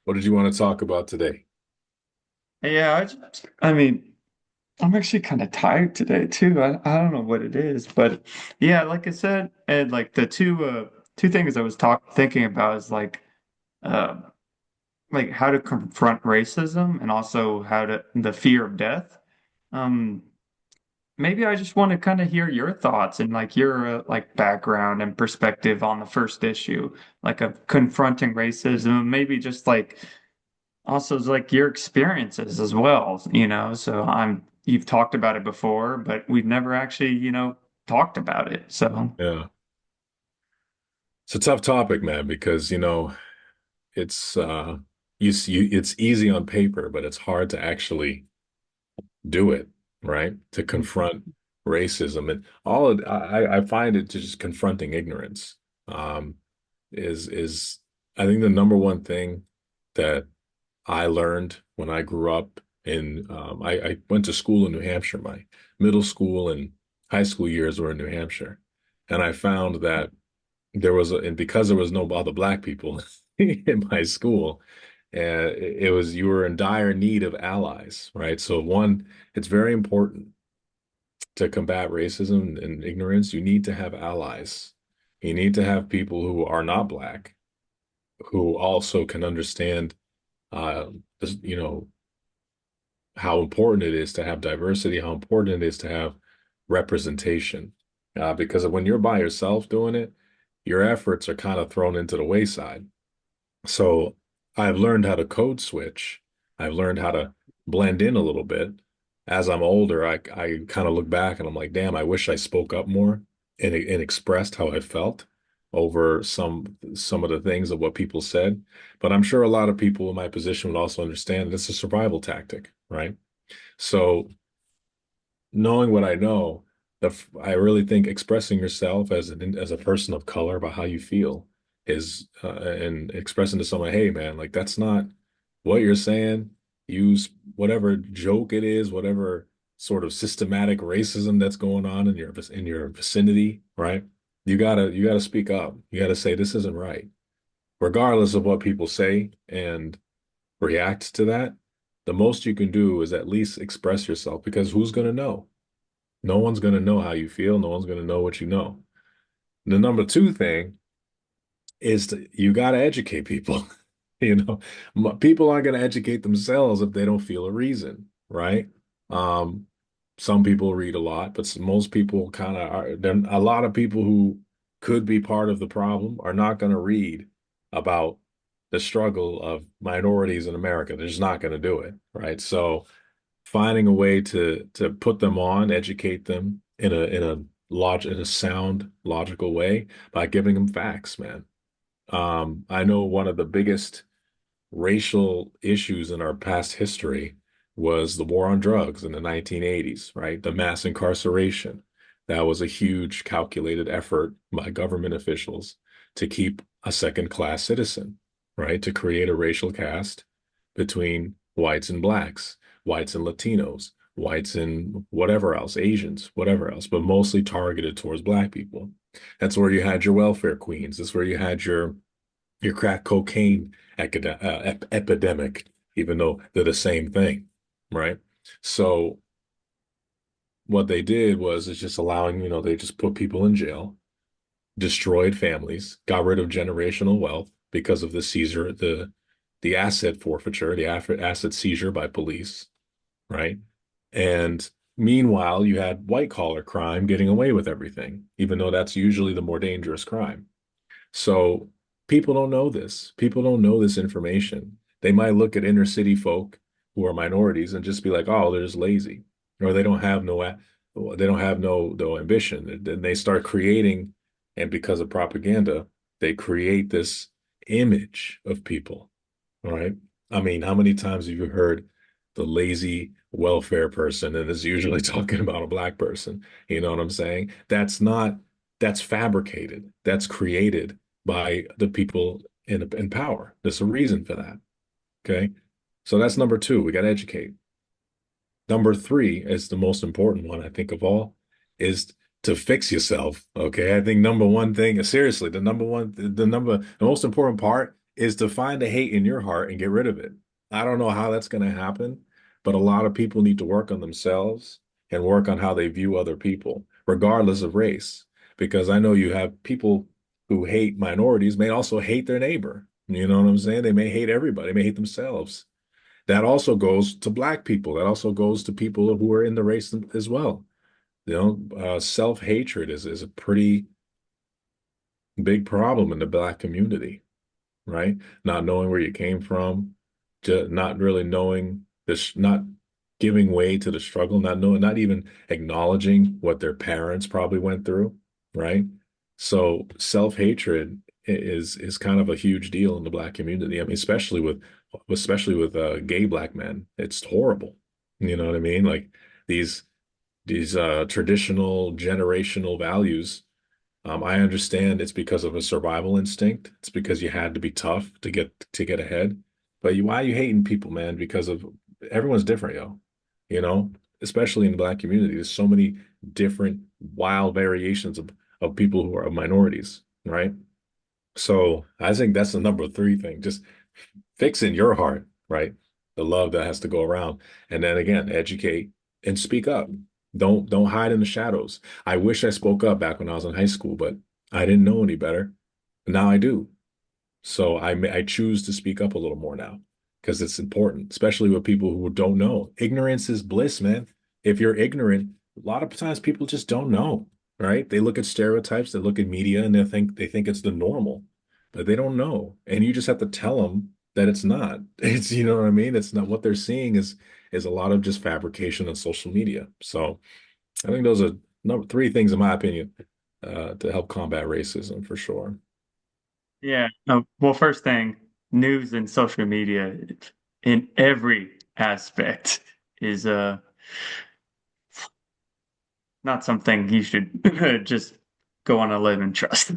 What did you want to talk about today? Yeah, I mean, I'm actually kind of tired today too. I don't know what it is, but yeah, like I said, and like the two things I was thinking about is uh like how to confront racism and also how to the fear of death. Um, Maybe I just want to kind of hear your thoughts and like your like background and perspective on the first issue, like of confronting racism, maybe just like also it's like your experiences as well, So you've talked about it before, but we've never actually, talked about it. So Yeah. It's a tough topic, man, because it's it's easy on paper, but it's hard to actually do it, right? To confront racism and all of I find it to just confronting ignorance. Um is I think the number one thing that I learned when I grew up I went to school in New Hampshire. My middle school and high school years were in New Hampshire. And I found that and because there was no other black people in my school, it was, you were in dire need of allies, right? So one, it's very important to combat racism and ignorance. You need to have allies. You need to have people who are not black, who also can understand, uh, you know, how important it is to have diversity, how important it is to have representation. Because when you're by yourself doing it, your efforts are kind of thrown into the wayside. So I've learned how to code switch. I've learned how to blend in a little bit. As I'm older, I kind of look back and I'm like, damn, I wish I spoke up more and expressed how I felt over some of the things of what people said. But I'm sure a lot of people in my position would also understand it's a survival tactic, right? So knowing what I know, I really think expressing yourself as a person of color about how you feel is and expressing to someone, hey man, like that's not what you're saying. Use whatever joke it is, whatever sort of systematic racism that's going on in your vicinity, right? You gotta speak up. You gotta say this isn't right, regardless of what people say and react to that. The most you can do is at least express yourself because who's gonna know? No one's going to know how you feel. No one's going to know what you know. The number two thing is you got to educate people. You know, people aren't going to educate themselves if they don't feel a reason, right? Um, some people read a lot, but most people kind of are. Then a lot of people who could be part of the problem are not going to read about the struggle of minorities in America. They're just not going to do it, right? So finding a way to put them on, educate them in a sound, logical way by giving them facts, man. I know one of the biggest racial issues in our past history was the war on drugs in the 1980s, right? The mass incarceration. That was a huge calculated effort by government officials to keep a second-class citizen, right? To create a racial caste between whites and blacks, whites and Latinos, whites and whatever else, Asians, whatever else, but mostly targeted towards black people. That's where you had your welfare queens. That's where you had your crack cocaine epidemic, even though they're the same thing, right? So what they did was is just allowing, they just put people in jail, destroyed families, got rid of generational wealth because of the seizure, the asset forfeiture, the asset seizure by police, right? And meanwhile, you had white collar crime getting away with everything, even though that's usually the more dangerous crime. So people don't know this. People don't know this information. They might look at inner city folk who are minorities and just be like, "Oh, they're just lazy," or they don't have no ambition. Then they start creating, and because of propaganda, they create this image of people. All right. I mean, how many times have you heard the lazy welfare person? And it's usually talking about a black person. You know what I'm saying? That's fabricated. That's created by the people in power. There's a reason for that. Okay. So that's number two. We got to educate. Number three is the most important one, I think, of all, is to fix yourself. Okay. I think number one thing, seriously, the most important part is to find the hate in your heart and get rid of it. I don't know how that's going to happen, but a lot of people need to work on themselves and work on how they view other people, regardless of race. Because I know you have people who hate minorities may also hate their neighbor. You know what I'm saying? They may hate everybody, they may hate themselves. That also goes to black people. That also goes to people who are in the race as well. Self-hatred is a pretty big problem in the black community, right? Not knowing where you came from, just not really knowing this, not giving way to the struggle, not knowing, not even acknowledging what their parents probably went through, right? So self-hatred is kind of a huge deal in the black community. I mean, especially with gay black men. It's horrible. You know what I mean? Like these these traditional generational values. I understand it's because of a survival instinct. It's because you had to be tough to get ahead. But why are you hating people, man? Because of everyone's different, yo. You know, especially in the black community, there's so many different wild variations of people who are minorities, right? So I think that's the number three thing. Just fixing your heart, right? The love that has to go around. And then again, educate and speak up. Don't hide in the shadows. I wish I spoke up back when I was in high school, but I didn't know any better. Now I do. So I choose to speak up a little more now because it's important, especially with people who don't know. Ignorance is bliss, man. If you're ignorant, a lot of times people just don't know, right? They look at stereotypes, they look at media, and they think it's the normal, but they don't know. And you just have to tell them that it's not. It's you know what I mean? It's not what they're seeing is a lot of just fabrication on social media. So I think those are number three things, in my opinion, to help combat racism for sure. Yeah. Well, first thing, news and social media in every aspect is not something you should just go on a limb and trust.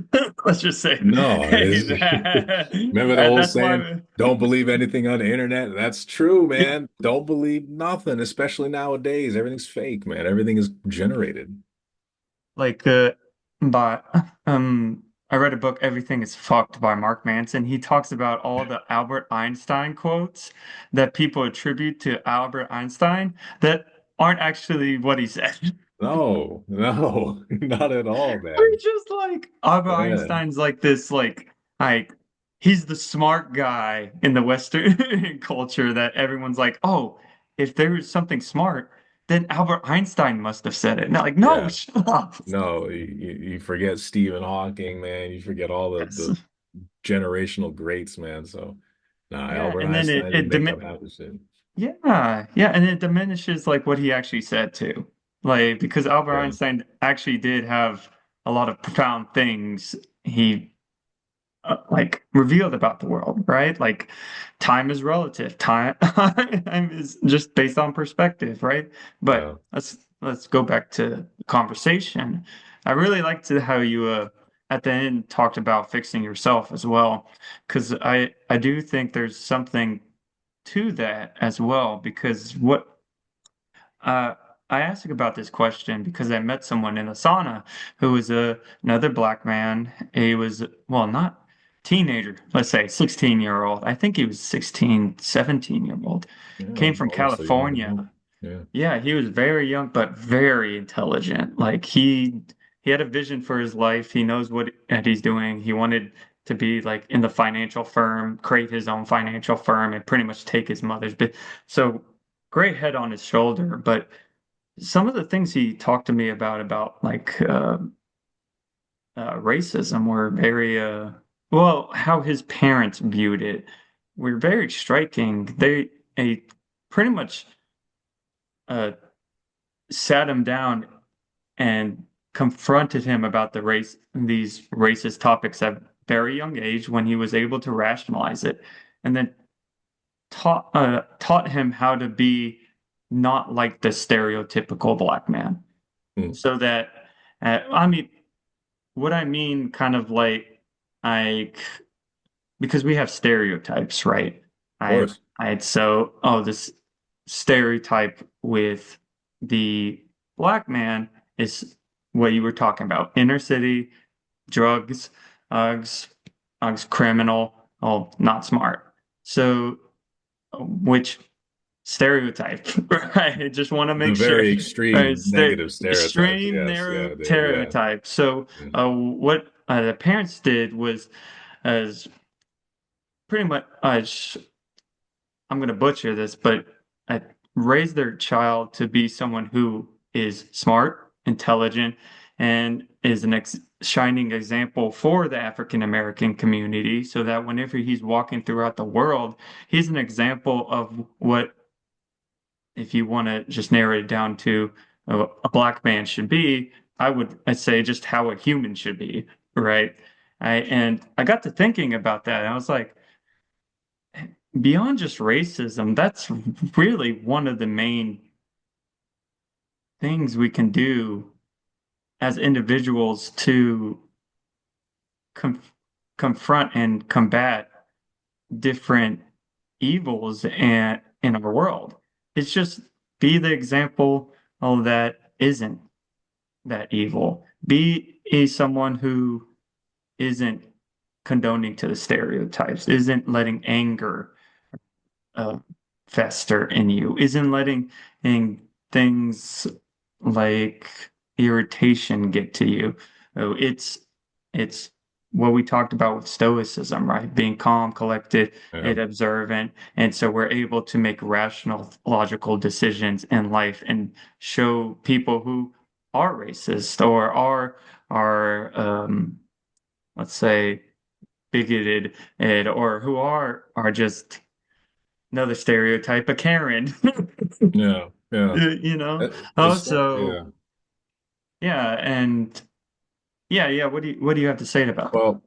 Let's just say No, that. remember the And whole that's saying, why, don't believe anything on the internet? That's true, yeah, man. Don't believe nothing, especially nowadays. Everything's fake, man. Everything is generated. like by I read a book, Everything is Fucked by Mark Manson. He talks about all the Albert Einstein quotes that people attribute to Albert Einstein that aren't actually what he said. No, no, not at all, We're man. just like Albert Yeah, Einstein's like this, like he's the smart guy in the Western culture that everyone's like, oh, if there was something smart, then Albert Einstein must have said it. And they're like, no, yeah. shut up. No, you forget Stephen Hawking, man. You forget all the Yes. generational greats, man. So, nah, Yeah, Albert and then Einstein didn't make up half the shit. yeah, and it diminishes like what he actually said too. Like because Albert Yeah, Einstein actually did have a lot of profound things he like revealed about the world, right? Like time is relative. Time is just based on perspective, right? yeah. But let's go back to the conversation. I really liked how you at the end talked about fixing yourself as well, because I do think there's something to that as well. Because what uh, I asked about this question because I met someone in a sauna who was another black man. He was, well, not teenager, let's say 16-year-old. I think he was 16, 17-year-old. Yeah, Came from almost a young adult. California. Yeah, Yeah, he was very young, but very intelligent. Like he had a vision for his life. He knows what that he's doing. He wanted to be like in the financial firm, create his own financial firm, and pretty much take his mother's bit. So great head on his shoulder. But some of the things he talked to me about like racism were very well, how his parents viewed it were very striking. They pretty much uh sat him down and confronted him about these racist topics at a very young age when he was able to rationalize it, and then taught him how to be not like the stereotypical black man. mm, So that I mean, what I mean, kind of like because we have stereotypes, right? of I course. I had so oh this stereotype with the black man is what you were talking about. Inner city, drugs, Uggs, Uggs criminal. oh, not smart. So, which stereotype, right? I just want to The make sure, very right? extreme negative stereotypes. Extreme Yes, narrow yeah, yeah. stereotype. So, Yeah. what the parents did was, as pretty much, I'm going to butcher this, but raise their child to be someone who is smart, intelligent, and is an ex shining example for the African American community so that whenever he's walking throughout the world, he's an example of what, if you want to just narrow it down to a black man should be, I'd say just how a human should be, right? And I got to thinking about that, and I was like, beyond just racism, that's really one of the main things we can do as individuals to conf confront and combat different evils in our world. It's just be the example of that isn't that evil. Be someone who isn't condoning to the stereotypes, isn't letting anger uh, fester in you, isn't letting things like irritation get to you. Oh, it's what we talked about with stoicism, right? Being calm, collected, Yeah. and observant, and so we're able to make rational, logical decisions in life and show people who are racist or are let's say bigoted and or who are just another stereotype, a Karen. Yeah, yeah. You know. Yeah. Also, yeah, and yeah. What do you have to say about that? Well,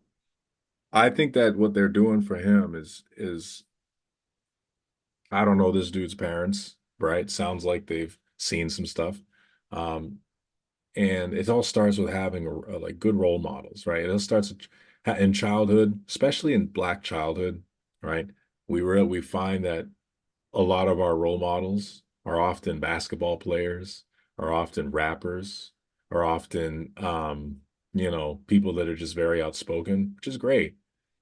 I think that what they're doing for him is I don't know this dude's parents, right? Sounds like they've seen some stuff. Um, and it all starts with having like good role models, right? It all starts in childhood, especially in Black childhood, right? We find that a lot of our role models are often basketball players, are often rappers, are often people that are just very outspoken, which is great,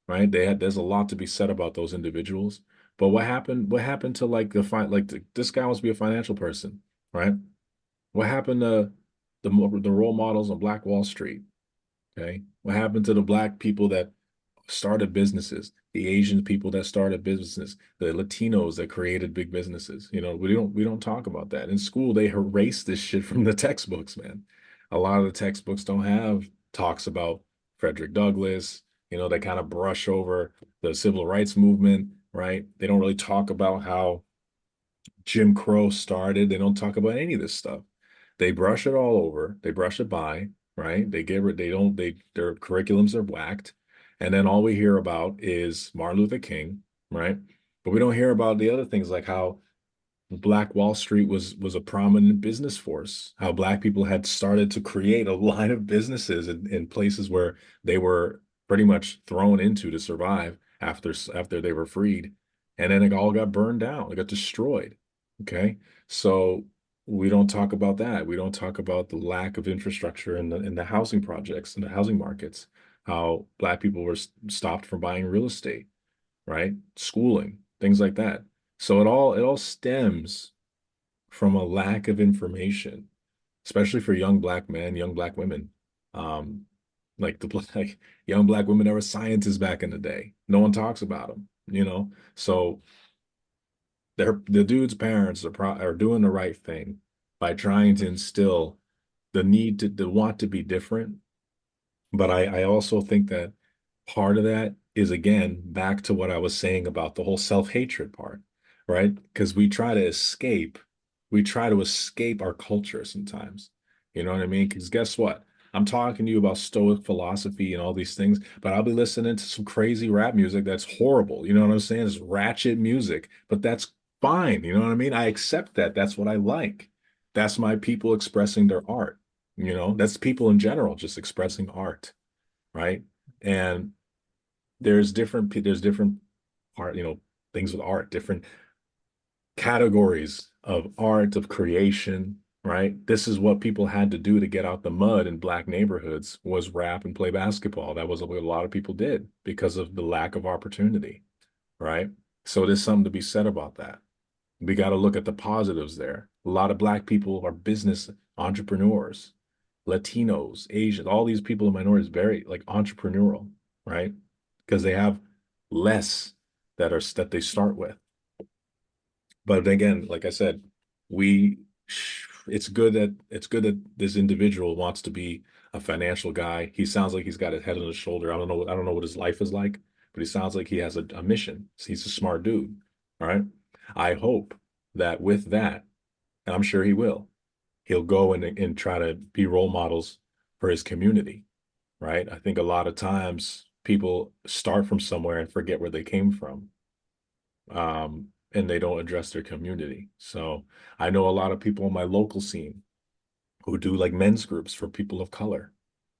right? There's a lot to be said about those individuals. But what happened to like this guy wants to be a financial person, right? What happened to the role models on Black Wall Street? Okay. What happened to the black people that started businesses, the Asian people that started businesses, the Latinos that created big businesses? We don't talk about that. In school, they erase this shit from the textbooks, man. A lot of the textbooks don't have talks about Frederick Douglass. They kind of brush over the civil rights movement, right? They don't really talk about how Jim Crow started. They don't talk about any of this stuff. They brush it all over. They brush it by, right? They don't, their curriculums are whacked. And then all we hear about is Martin Luther King, right? But we don't hear about the other things like how Black Wall Street was a prominent business force, how Black people had started to create a line of businesses in places where they were pretty much thrown into to survive after they were freed. And then it all got burned down, it got destroyed. Okay. So we don't talk about that. We don't talk about the lack of infrastructure in the housing projects and the housing markets, how Black people were stopped from buying real estate, right? Schooling, things like that. So it all stems from a lack of information, especially for young Black men, young Black women. Um, like young Black women that were scientists back in the day. No one talks about them. So the dude's parents are doing the right thing by trying to instill the need to want to be different. But I also think that part of that is again back to what I was saying about the whole self-hatred part, right? Because we try to escape our culture sometimes. You know what I mean? Because guess what? I'm talking to you about Stoic philosophy and all these things, but I'll be listening to some crazy rap music that's horrible. You know what I'm saying? It's ratchet music, but that's fine. You know what I mean? I accept that. That's what I like. That's my people expressing their art. That's people in general just expressing art, right? And there's different art, things with art, different categories of art, of creation. right? This is what people had to do to get out the mud in black neighborhoods was rap and play basketball. That was what a lot of people did because of the lack of opportunity, right? So there's something to be said about that. We got to look at the positives there. A lot of black people are business entrepreneurs, Latinos, Asians, all these people in minorities, very like entrepreneurial, right? Because they have less that they start with. But again, like I said, we it's good that this individual wants to be a financial guy. He sounds like he's got his head on his shoulder. I don't know what his life is like, but he sounds like he has a mission. He's a smart dude. All right. I hope that with that, and I'm sure he will, he'll go and try to be role models for his community. Right. I think a lot of times people start from somewhere and forget where they came from, and they don't address their community. So I know a lot of people in my local scene who do like men's groups for people of color.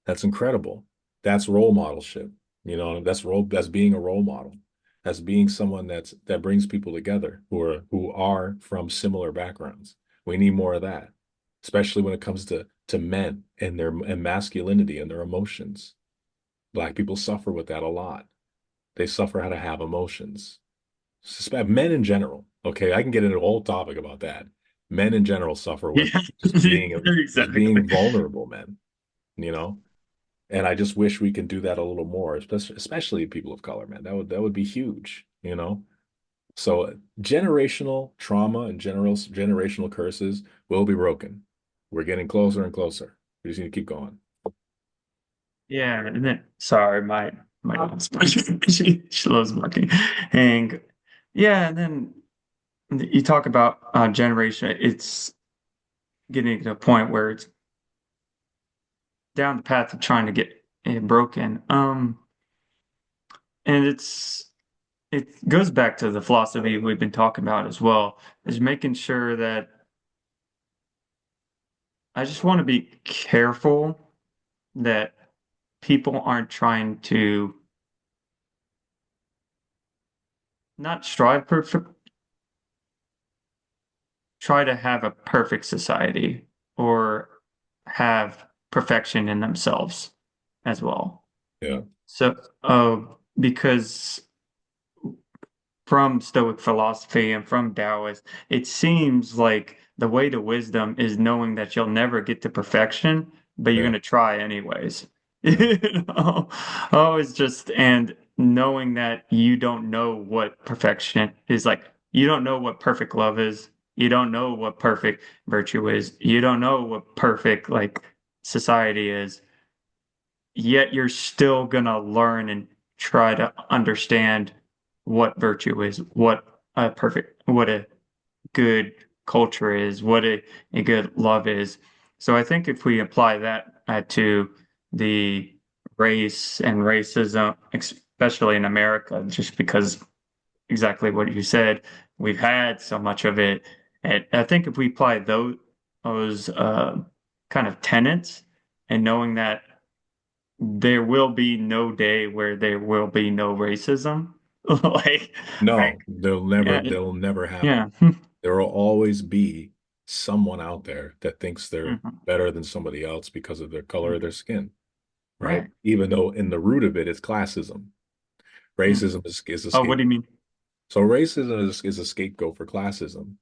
That's incredible. That's role modelship. That's being a role model. That's being someone that brings people together who are from similar backgrounds. We need more of that, especially when it comes to men and their and masculinity and their emotions. Black people suffer with that a lot. They suffer how to have emotions. Men in general. Okay, I can get into a whole topic about that. Men in general suffer with Yeah, just exactly. being vulnerable, men, you know? And I just wish we can do that a little more, especially people of color, man. That would be huge. So generational trauma and generational curses will be broken. We're getting closer and closer. We just need to keep going. Yeah, and then sorry, my dog's she loves barking. And yeah, and then you talk about generation, it's getting to a point where it's down the path of trying to get it broken. And it goes back to the philosophy we've been talking about as well, is making sure that I just want to be careful that people aren't trying to not strive for try to have a perfect society or have perfection in themselves as well. Yeah. So, because from Stoic philosophy and from Taoist, it seems like the way to wisdom is knowing that you'll never get to perfection, but you're Yeah. going to try anyways. Yeah. You know? Always just, and knowing that you don't know what perfection is like. You don't know what perfect love is. You don't know what perfect virtue is. You don't know what perfect like society is. Yet you're still gonna learn and try to understand what virtue is, what a good culture is, what a good love is. So I think if we apply that to the race and racism, especially in America, just because exactly what you said, we've had so much of it. And I think if we apply those kind of tenets and knowing that there will be no day where there will be no racism. Like, right. No, they'll never Yeah, they'll never yeah. happen. There will always be someone out there that thinks they're Mhm, better than somebody else because of their color of mhm. their skin, right? Right. Even though in the root of it is classism. Mhm. Racism is a Oh, what do you scapegoat. mean? So racism is a scapegoat for classism.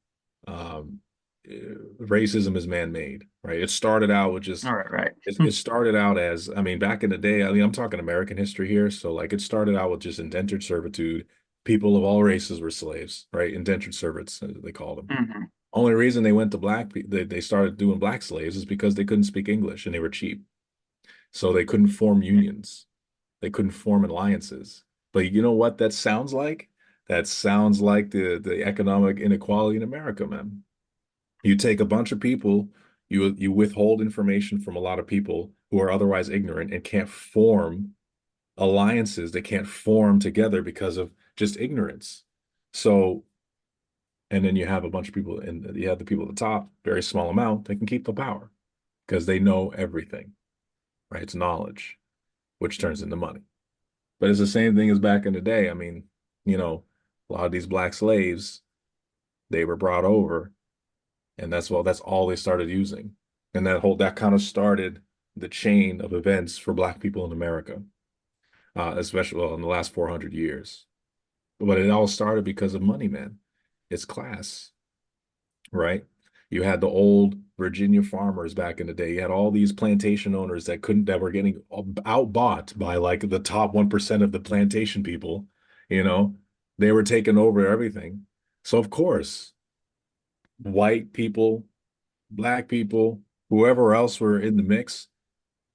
Um, Racism is man-made, right? It started out with just All right, right. it started out as, I mean, back in the day, I mean, I'm talking American history here. So like it started out with just indentured servitude. People of all races were slaves, right? Indentured servants, as they called them. Hmm. Only reason they went to they started doing black slaves is because they couldn't speak English and they were cheap. So they couldn't form unions. They couldn't form alliances. But you know what that sounds like? That sounds like the economic inequality in America, man. You take a bunch of people, you withhold information from a lot of people who are otherwise ignorant and can't form alliances. They can't form together because of just ignorance. So, and then you have a bunch of people, and you have the people at the top, very small amount, they can keep the power because they know everything, right? It's knowledge, which turns into money. But it's the same thing as back in the day. I mean, you know, a lot of these black slaves, they were brought over And that's all they started using. And that kind of started the chain of events for Black people in America, especially well, in the last 400 years. But it all started because of money, man. It's class, right? You had the old Virginia farmers back in the day. You had all these plantation owners that were getting outbought by like the top 1% of the plantation people, you know, they were taking over everything. So of course, white people, black people, whoever else were in the mix,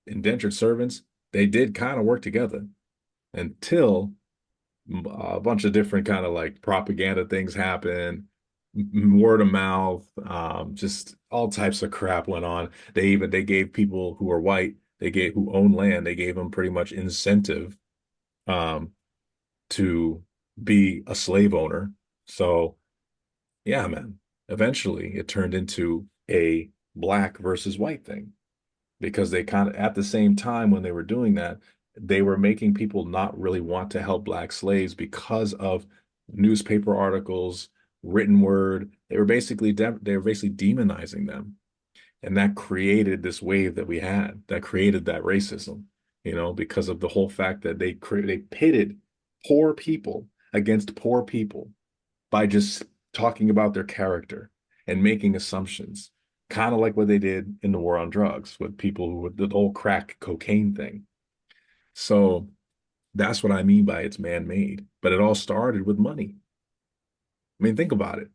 indentured servants, they did kind of work together until a bunch of different kind of like propaganda things happen, word of mouth, just all types of crap went on. They gave people who were white, who owned land, they gave them pretty much incentive um to be a slave owner. So yeah, man, eventually it turned into a black versus white thing because they kind of at the same time when they were doing that, they were making people not really want to help black slaves because of newspaper articles, written word. They were basically demonizing them. And that created this wave that we had, that created that racism, because of the whole fact that they pitted poor people against poor people by just talking about their character and making assumptions, kind of like what they did in the war on drugs with people who with the whole crack cocaine thing. So that's what I mean by it's man-made. But it all started with money. I mean, think about it.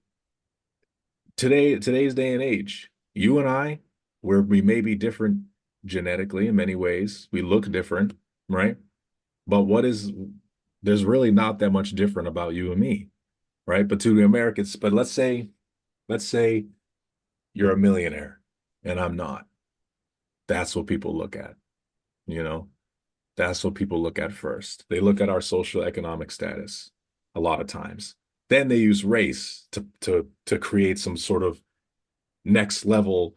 Today's day and age, you and I, where we may be different genetically in many ways, we look different, right? But there's really not that much different about you and me, right? But to the Americans, but let's say you're a millionaire and I'm not. That's what people look at, you know? That's what people look at first. They look at our social economic status a lot of times. Then they use race to create some sort of next level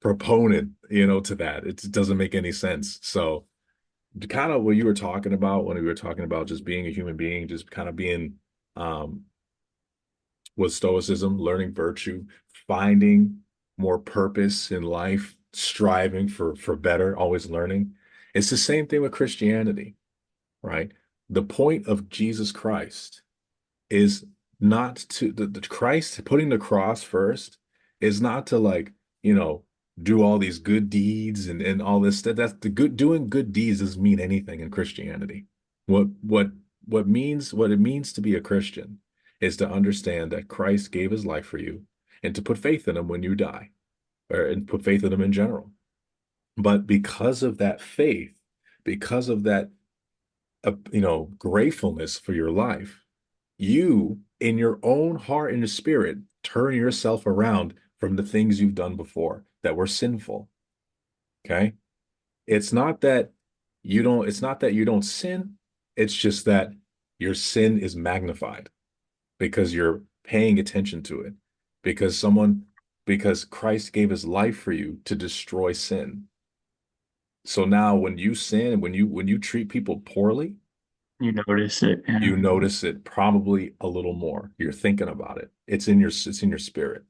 proponent, to that. It doesn't make any sense. So kind of what you were talking about when we were talking about just being a human being, just kind of being um with stoicism, learning virtue, finding more purpose in life, striving for better, always learning. It's the same thing with Christianity, right? The point of Jesus Christ is not to the Christ putting the cross first is not to like, you know, do all these good deeds and all this stuff. That's the good doing good deeds doesn't mean anything in Christianity. What what what it means to be a Christian is to understand that Christ gave his life for you and to put faith in him when you die, and put faith in him in general. But because of that faith, because of that gratefulness for your life, you, in your own heart and spirit, turn yourself around from the things you've done before that were sinful. Okay. It's not that you don't sin. It's just that your sin is magnified because you're paying attention to it. Because because Christ gave his life for you to destroy sin. So now when you sin, when you treat people poorly, You notice it. you Yeah. notice it probably a little more. You're thinking about it. It's in your spirit.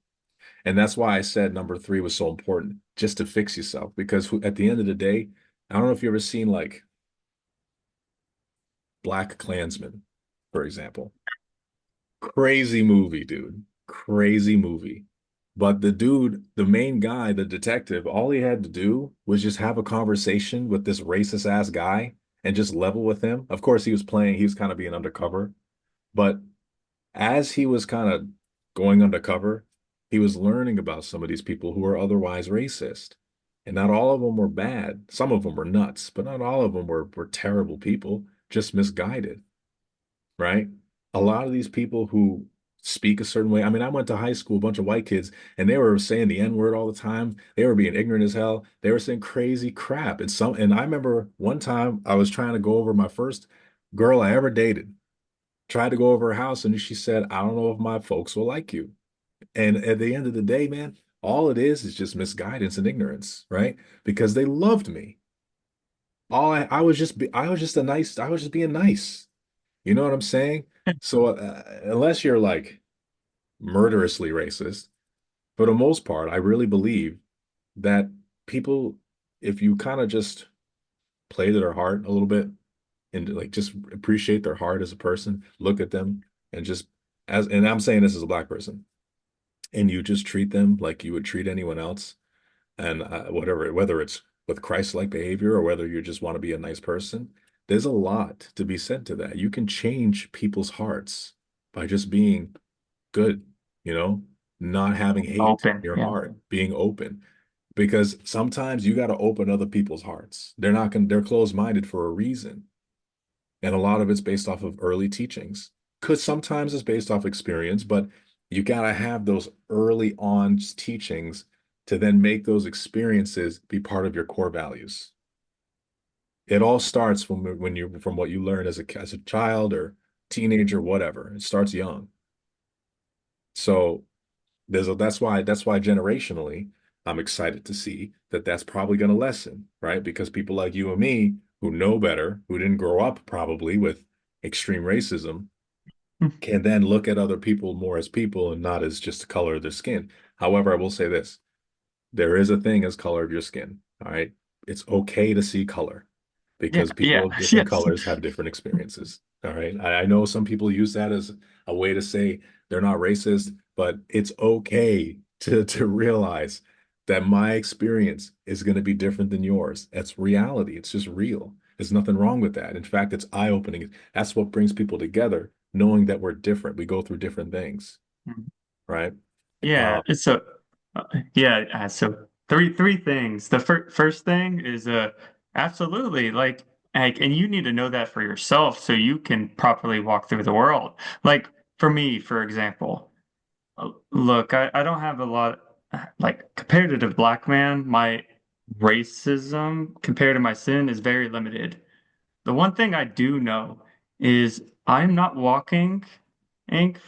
And that's why I said number three was so important, just to fix yourself. Because at the end of the day, I don't know if you ever seen like Black Klansman, for example. Crazy movie, dude. Crazy movie. But the dude, the main guy, the detective, all he had to do was just have a conversation with this racist ass guy and just level with him. Of course, he was kind of being undercover, but as he was kind of going undercover, he was learning about some of these people who are otherwise racist. And not all of them were bad. Some of them were nuts, but not all of them were terrible people, just misguided, right? A lot of these people who speak a certain way. I mean, I went to high school, a bunch of white kids, and they were saying the N-word all the time. They were being ignorant as hell. They were saying crazy crap. And I remember one time I was trying to go over my first girl I ever dated, tried to go over her house, and she said, I don't know if my folks will like you. And at the end of the day, man, all it is just misguidance and ignorance, right? Because they loved me. I was just being nice. You know what I'm saying? So unless you're like murderously racist, for the most part, I really believe that people, if you kind of just play to their heart a little bit and like just appreciate their heart as a person, look at them and just and I'm saying this as a black person, and you just treat them like you would treat anyone else, and whatever, whether it's with Christ-like behavior or whether you just want to be a nice person, there's a lot to be said to that. You can change people's hearts by just being good, you know, not having hate Open. in your Yeah. heart, being open. Because sometimes you got to open other people's hearts. They're not going, they're closed-minded for a reason. And a lot of it's based off of early teachings. Because sometimes it's based off experience, but you got to have those early on teachings to then make those experiences be part of your core values. It all starts from when you from what you learn as a child or teenager, whatever. It starts young. So that's why generationally I'm excited to see that that's probably going to lessen, right? Because people like you and me who know better, who didn't grow up probably with extreme racism, can then look at other people more as people and not as just the color of their skin. However, I will say this, there is a thing as color of your skin, all right? It's okay to see color Yeah. because people Yeah. of different Yes. colors have different experiences. All right. I know some people use that as a way to say they're not racist, but it's okay to realize that my experience is going to be different than yours. That's reality. It's just real. There's nothing wrong with that. In fact, it's eye-opening. That's what brings people together, knowing that we're different. We go through different things, right? Yeah, Uh, it's a yeah, so three things. The first thing is absolutely like and you need to know that for yourself so you can properly walk through the world. Like for me, for example, look, I don't have a lot like compared to the black man, my racism compared to my sin is very limited. The one thing I do know is I'm not walking ink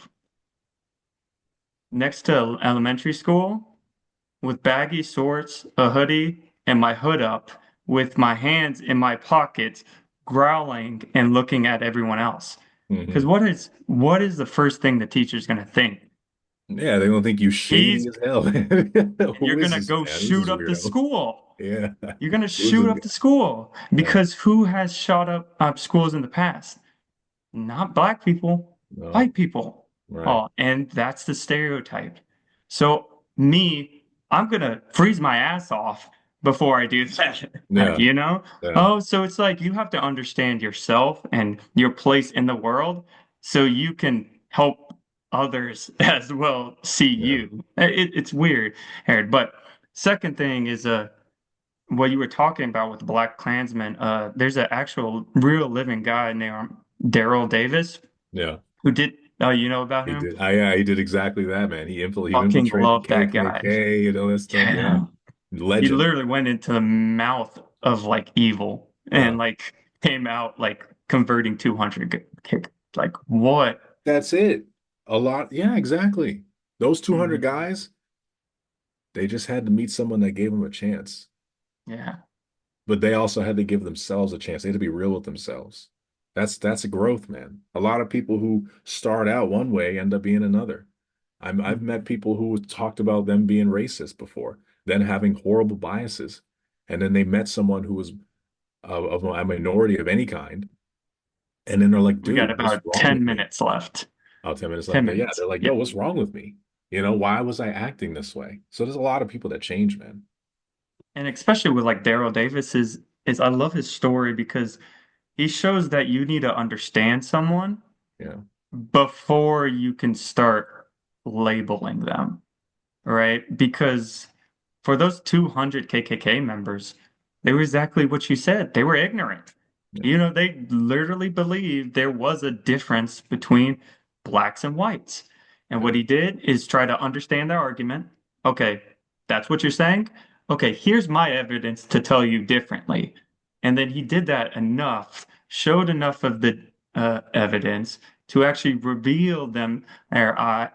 next to elementary school with baggy shorts, a hoodie, and my hood up, with my hands in my pockets, growling and looking at everyone else. Because mhm. what is the first thing the teacher's gonna think? Yeah, they don't think you shady He's as hell. and you're Who is gonna this go man? Who's shoot this up the weirdo? school. Yeah. You're gonna Who's shoot this up the guy? school No, because who has shot up schools in the past? Not black people, no, white people. right. Oh, and that's the stereotype. So me, I'm gonna freeze my ass off before I do that, Yeah, you know? yeah, Oh, so it's like you have to understand yourself and your place in the world so you can help others as well see yeah, you. It's weird, Aaron. But second thing is what you were talking about with Black Klansman, there's an actual real living guy named Daryl Davis yeah. who did, you know about He him? did. Yeah, he did exactly that, man. He Fucking infiltrated the love that guy. KKK and all that stuff. Yeah, Yeah. He legend. literally went into the mouth of like evil Yeah, and like came out like converting 200 kick. Like what? that's it. A lot. Yeah, exactly. Those 200 Mhm. guys, they just had to meet someone that gave them a chance, Yeah. but they also had to give themselves a chance. They had to be real with themselves. That's a growth, man. A lot of people who start out one way end up being another. I've Mhm. met people who talked about them being racist before, then having horrible biases, and then they met someone who was of a minority of any kind, and then they're like, We got "Dude, what's about wrong 10 with me?" minutes left. Oh, 10 minutes 10 left. Yeah, minutes. they're like, Yeah. "Yo, what's wrong with me? Why was I acting this way?" So there's a lot of people that change, man. And especially with like Daryl Davis is I love his story because he shows that you need to understand someone Yeah, before you can start labeling them, right? Because for those 200 KKK members, they were exactly what you said. They were ignorant. yeah, You know, they literally believed there was a difference between blacks and whites. And yeah, what he did is try to understand their argument. Okay, that's what you're saying. Okay, here's my evidence to tell you differently. And then he did that enough, showed enough of the evidence to actually reveal them, or I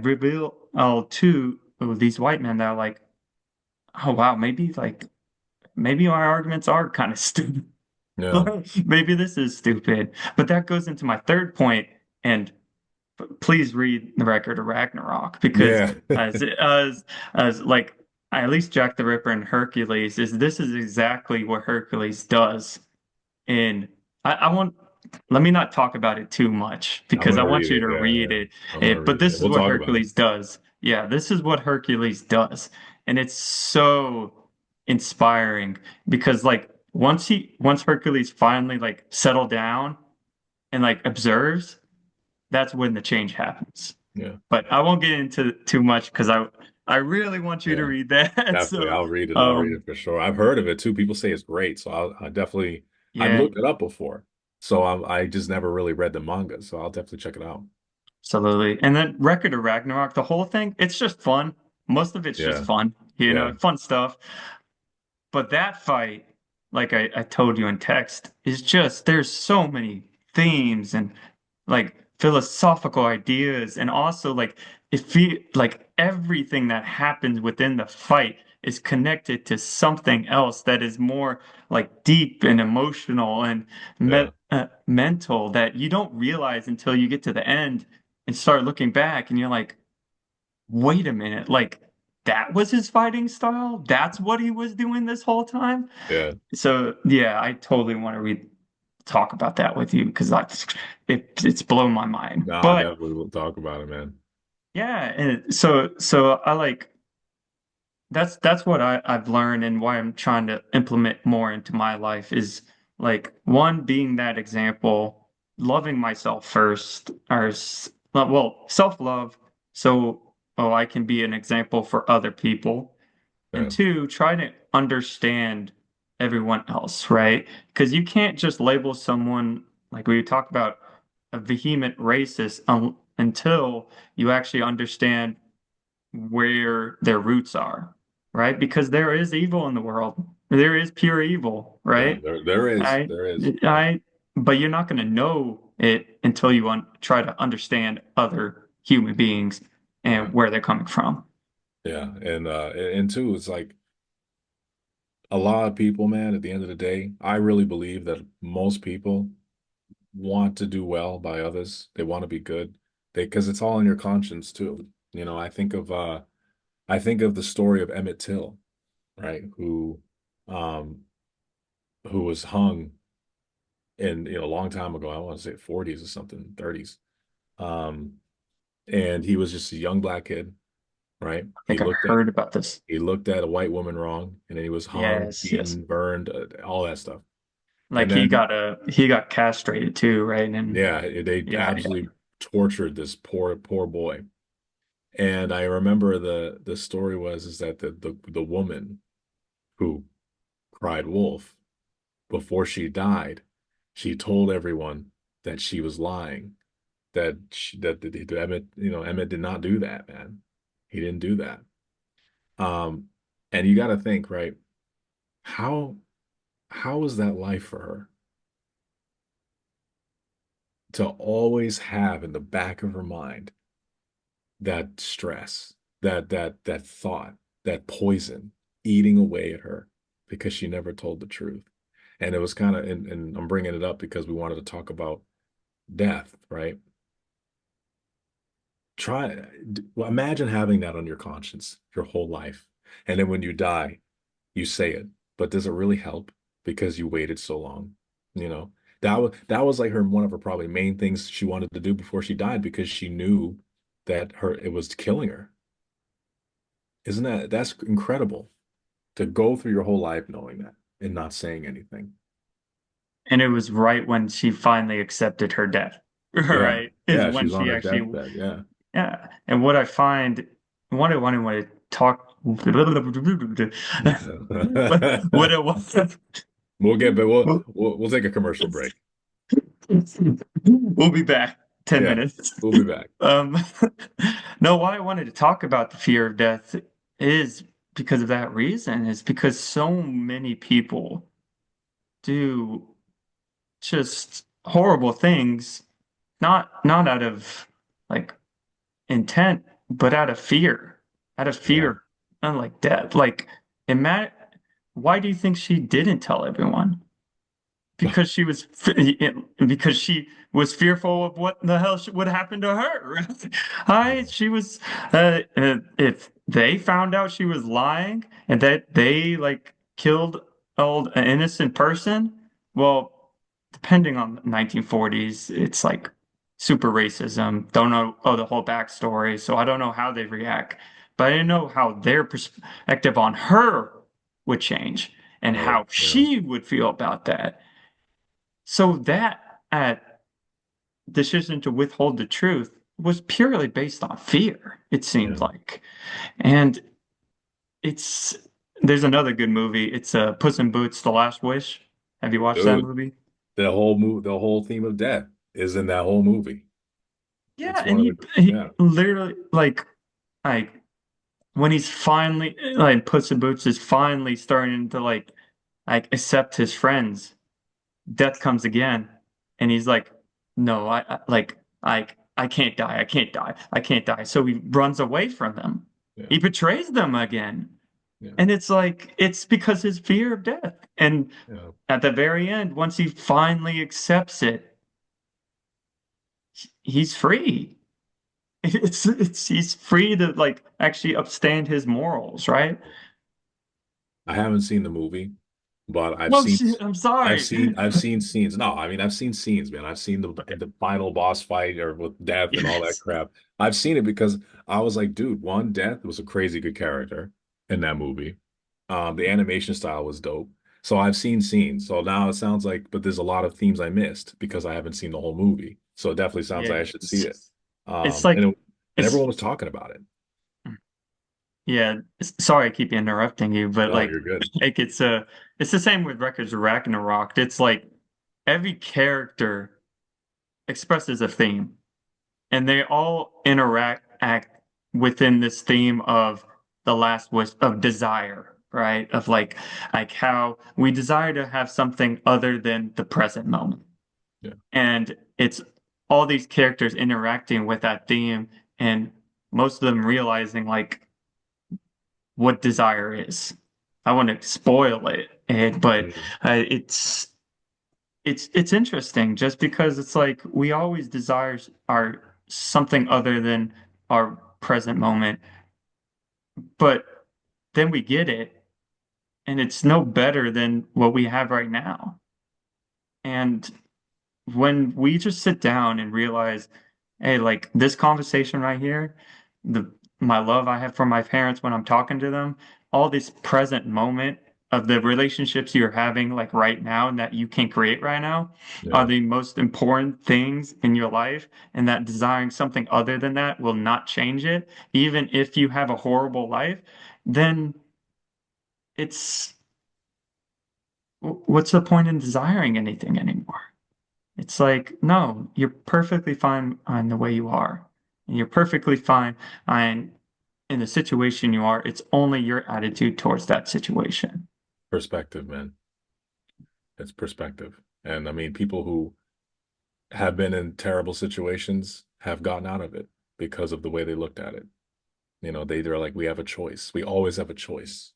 reveal to these white men that are like, oh wow, maybe our arguments are kind of stupid. yeah, Maybe this is stupid. But that goes into my third point, and please read the Record of Ragnarok because Yeah. as like at least Jack the Ripper and Hercules is this is exactly what Hercules does. And I want let me not talk about it too much I'm because I gonna want read you it. to Yeah, read yeah. it. I'm gonna But read this it. is We'll what talk about it. Hercules does. Yeah, this is what Hercules does. And it's so inspiring because like once Hercules finally like settled down and like observes, that's when the change happens. Yeah. But I won't get into too much because I really want you to Yeah. read that. Definitely. So I'll read it. I'll read um it for sure. I've heard of it too. People say it's great. So I definitely, I've yeah, looked it up before. So I just never really read the manga. So I'll definitely check it out. absolutely. And then Record of Ragnarok, the whole thing, it's just fun. Most of it's just Yeah. fun, Yeah. fun stuff. But that fight, like I told you in text, is just there's so many themes and like philosophical ideas, and also like if you like everything that happens within the fight is connected to something else that is more like deep and emotional and Yeah. mental that you don't realize until you get to the end and start looking back, and you're like, wait a minute, like that was his fighting style? That's what he was doing this whole time? Yeah. So yeah, I totally want to talk about that with you because it's blown my mind. No, I But definitely will talk about it, man. yeah, and so I like that's what I've learned and why I'm trying to implement more into my life is like one being that example, loving myself first, well, self-love, so I can be an example for other people. And Yeah. two, try to understand everyone else, right? Because you can't just label someone like we talk about a vehement racist until you actually understand where their roots are, right? Because there is evil in the world. There is pure evil, Yeah. right? There is. I, There is. Yeah. I, but you're not going to know it until you try to understand other human beings Yeah. and where they're coming from. Yeah. And two, it's like a lot of people, man, at the end of the day, I really believe that most people want to do well by others. They want to be good. Because it's all in your conscience too. I think of the story of Emmett Till, right? Um who was hung in a long time ago. I want to say 40s or something, 30s. Um and he was just a young black kid, right? I think I heard about this. He looked at a white woman wrong, and then he was hung, Yes, yes. beaten, burned, all that stuff. And Like then he got castrated too, right? And yeah, they yeah, yeah. absolutely tortured this poor boy. And I remember the story was is that the woman who cried wolf before she died, she told everyone that she was lying, that Emmett, Emmett did not do that, man. He didn't do that. Um, and you got to think, right? How how was that life for her to always have in the back of her mind that stress, that thought, that poison eating away at her because she never told the truth. And it was kind of, and I'm bringing it up because we wanted to talk about death, right? Well, imagine having that on your conscience your whole life. And then when you die, you say it. But does it really help because you waited so long? You know, that was like one of her probably main things she wanted to do before she died because she knew that it was killing her. Isn't that's incredible to go through your whole life knowing that and not saying anything. And it was right when she finally accepted her death, Yeah. right? Is Yeah, when she's on she her actually, deathbed. Yeah. yeah. And what I find, what I want to talk, what it was, We'll get, but we'll take a commercial break. we'll be back 10 Yeah, minutes. we'll be back. Um, no, why I wanted to talk about the fear of death is because of that reason, is because so many people do just horrible things, not out of like intent, but out of Yeah. fear, unlike death. Like, imagine, why do you think she didn't tell everyone? because because she was fearful of what the hell would happen to her. Yeah. She was if they found out she was lying and that they like killed an innocent person, well, depending on the 1940s, it's like super racism. Don't know the whole backstory, so I don't know how they react, but I didn't know how their perspective on her would change and Oh, how yeah. she would feel about that. So that decision to withhold the truth was purely based on fear, it seemed Yeah. like. And it's there's another good movie. It's Puss in Boots: The Last Wish. Have you watched that Dude, movie? the whole theme of death is in that whole movie. Yeah, It's one and of the, he yeah. literally like when he's finally like Puss in Boots is finally starting to like accept his friends, death comes again, and he's like, "No, I can't die. I can't die. I can't die." So he runs away from them. Yeah. He betrays them again, Yeah. and it's like it's because his fear of death. And Yeah. at the very end, once he finally accepts it, he's free. It's he's free to like actually upstand his morals, right? I haven't seen the movie, but Oh shit, I'm sorry. I've seen scenes. No, I mean I've seen scenes, man. I've seen the final boss fight or with Death and all that Yes. crap. I've seen it because I was like, dude, one, Death was a crazy good character in that movie. The animation style was dope. So I've seen scenes. So now it sounds like, but there's a lot of themes I missed because I haven't seen the whole movie. So it definitely sounds Yeah. like I should see it. It's like And it's everyone was talking about it. yeah, sorry I keep interrupting you, but No, you're good. it's the same with Records of Ragnarok. It's like every character expresses a theme and they all interact act within this theme of the last wish of desire, right? Of like how we desire to have something other than the present moment. Yeah. And it's all these characters interacting with that theme and most of them realizing like what desire is. I want to spoil it, but Mhm. it's it's interesting just because it's like we always desire our something other than our present moment, but then we get it, and it's no better than what we have right now. And when we just sit down and realize, hey, like this conversation right here, the my love I have for my parents when I'm talking to them, all this present moment of the relationships you're having like right now and that you can create right now are Yeah. the most important things in your life, and that desiring something other than that will not change it, even if you have a horrible life, then it's what's the point in desiring anything anymore? It's like, no, you're perfectly fine on the way you are. And you're perfectly fine on in the situation you are. It's only your attitude towards that situation. Perspective, man. It's perspective. And I mean, people who have been in terrible situations have gotten out of it because of the way they looked at it. You know, they're like, we have a choice. We always have a choice.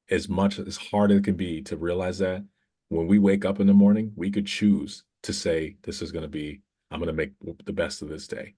As much as hard as it can be to realize that when we wake up in the morning, we could choose to say, this is going to be, I'm going to make the best of this day.